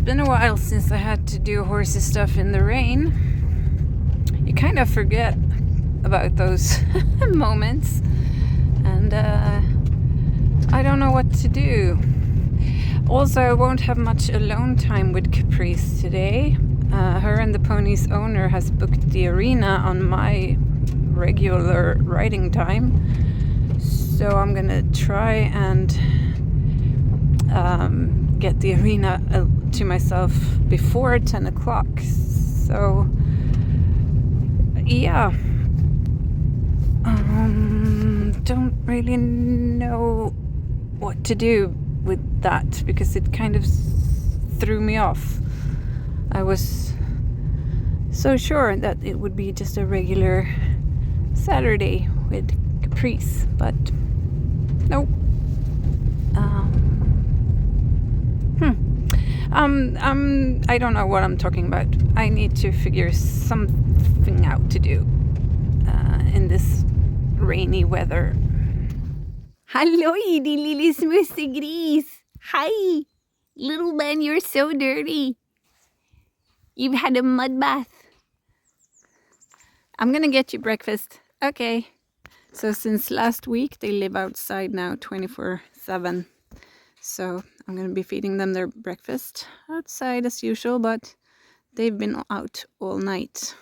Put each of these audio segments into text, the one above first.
been a while since I had to do horsey stuff in the rain. You kind of forget about those moments, and I don't know what to do. Also, I won't have much alone time with Caprise today. Her and the pony's owner has booked the arena on my regular riding time, so I'm gonna try and get the arena to myself before 10 o'clock. So yeah, don't really know what to do with that because it kind of threw me off. I was so sure that it would be just a regular Saturday with Caprise, but nope. I don't know what I'm talking about. I need to figure something out to do in this rainy weather. Hallå, din lille smussegris! Hi! Little man, you're so dirty. You've had a mud bath. I'm gonna get you breakfast. Okay. So since last week, they live outside now 24/7. So I'm gonna be feeding them their breakfast outside as usual, but they've been out all night.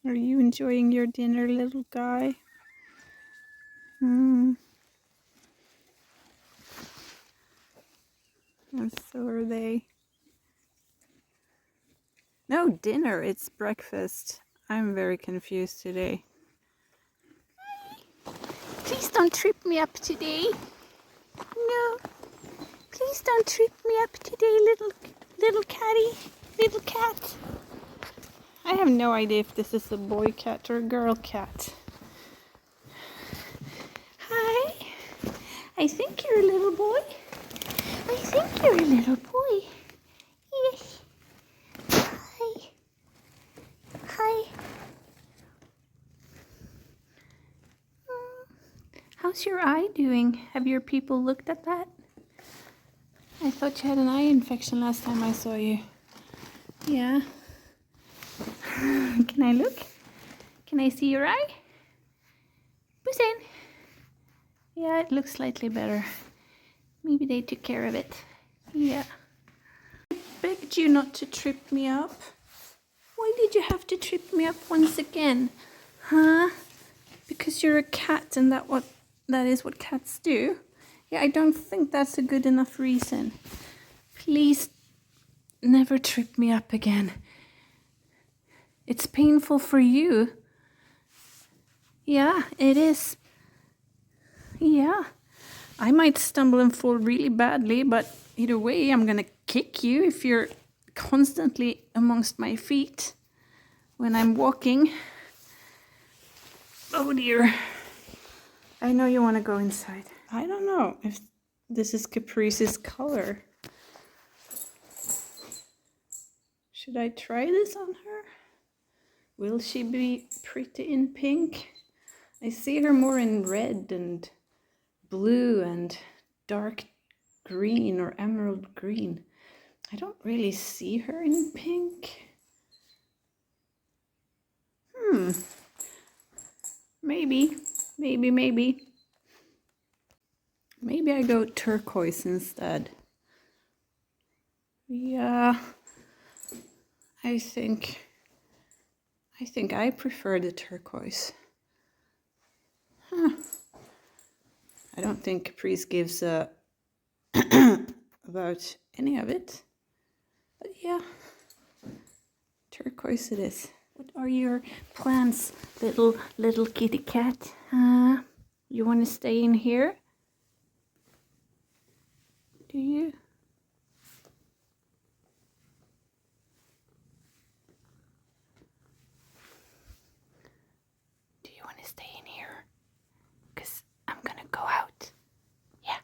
Are you enjoying your dinner, little guy? And so are they. No dinner, it's breakfast. I'm very confused today. Please don't trip me up today. No. Please don't trip me up today, little catty, little cat. I have no idea if this is a boy cat or a girl cat. Hi. I think you're a little boy. I think you're a little boy. Yes. Hi. Hi. How's your eye doing? Have your people looked at that? I thought you had an eye infection last time I saw you. Yeah. Can I look? Can I see your eye? Busen. Yeah, it looks slightly better. Maybe they took care of it. Yeah. I begged you not to trip me up. Why did you have to trip me up once again? Huh? Because you're a cat and that is what cats do? Yeah, I don't think that's a good enough reason. Please never trip me up again. It's painful for you. Yeah, it is. Yeah. I might stumble and fall really badly, but either way, I'm gonna kick you if you're constantly amongst my feet when I'm walking. Oh dear. I know you want to go inside. I don't know if this is Caprice's color. Should I try this on her? Will she be pretty in pink? I see her more in red and blue and dark green or emerald green. I don't really see her in pink. Maybe. Maybe I go turquoise instead. Yeah. I think I prefer the turquoise. I don't think Caprise gives a about any of it. But yeah, turquoise it is. What are your plans, little kitty cat? You want to stay in here? Do you? Do you want to stay in here? Because I'm gonna go out. Yeah.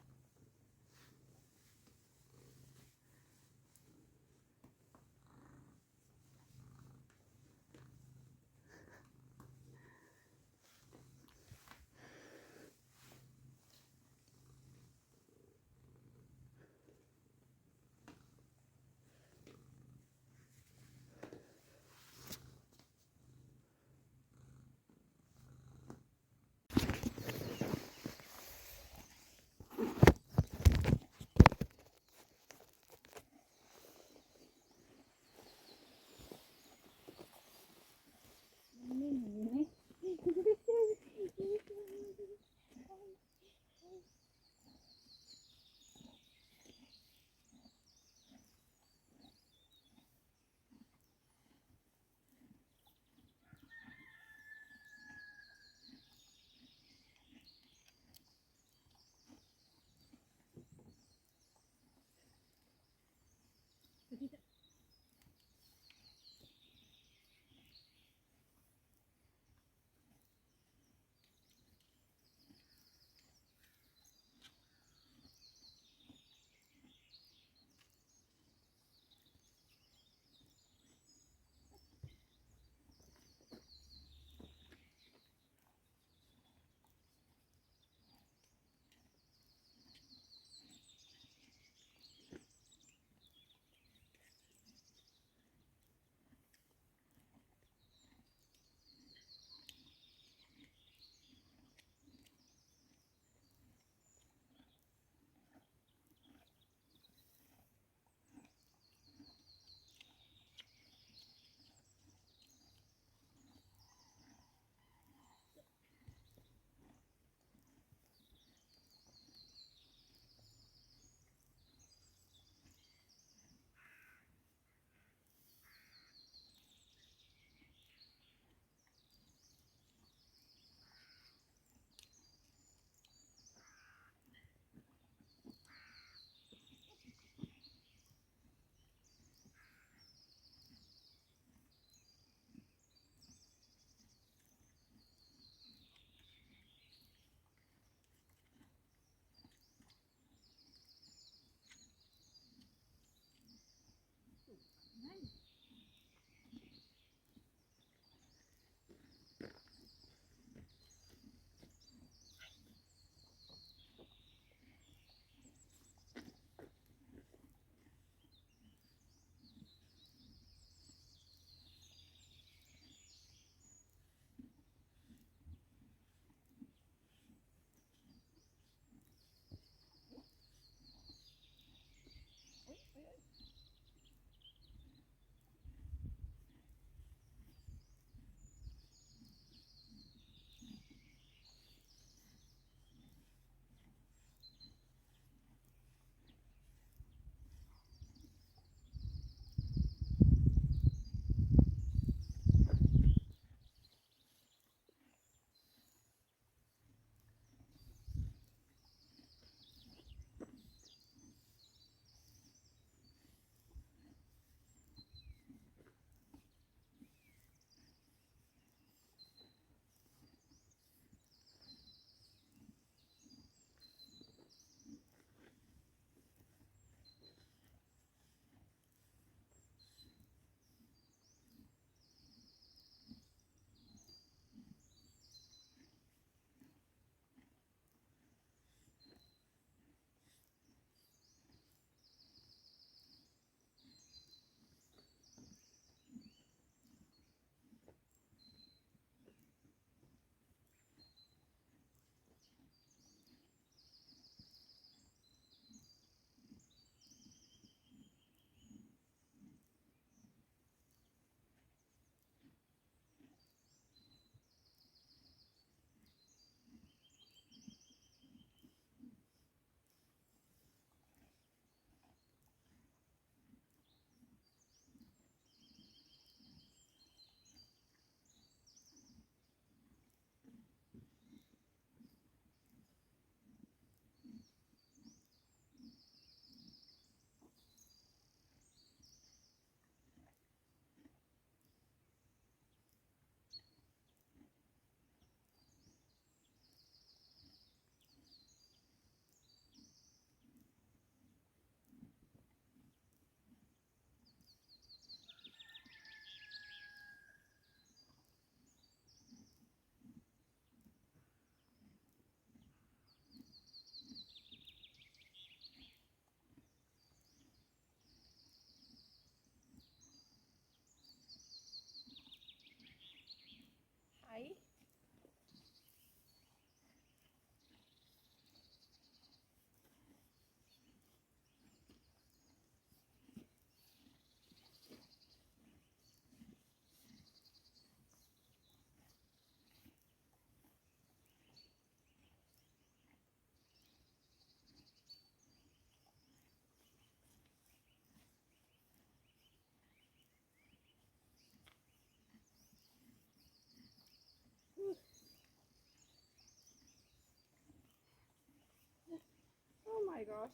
gosh.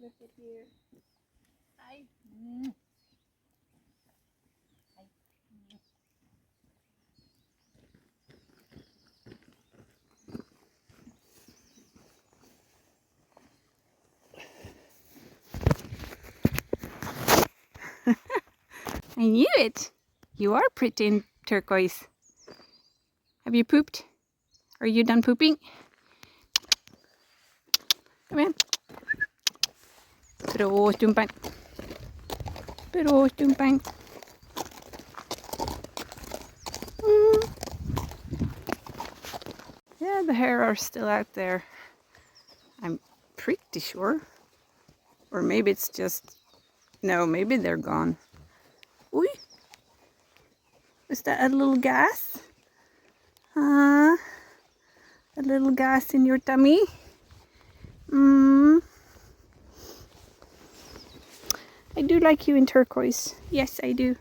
Look at you. Hi. I knew it. You are pretty in turquoise. Have you pooped? Are you done pooping? Kom igen. Bra Stumpan. Bra Stumpan. Yeah, the hair are still out there. I'm pretty sure. Or maybe it's just... No, maybe they're gone. Oi! Was that a little gas? A little gas in your tummy? I do like you in turquoise. Yes, I do.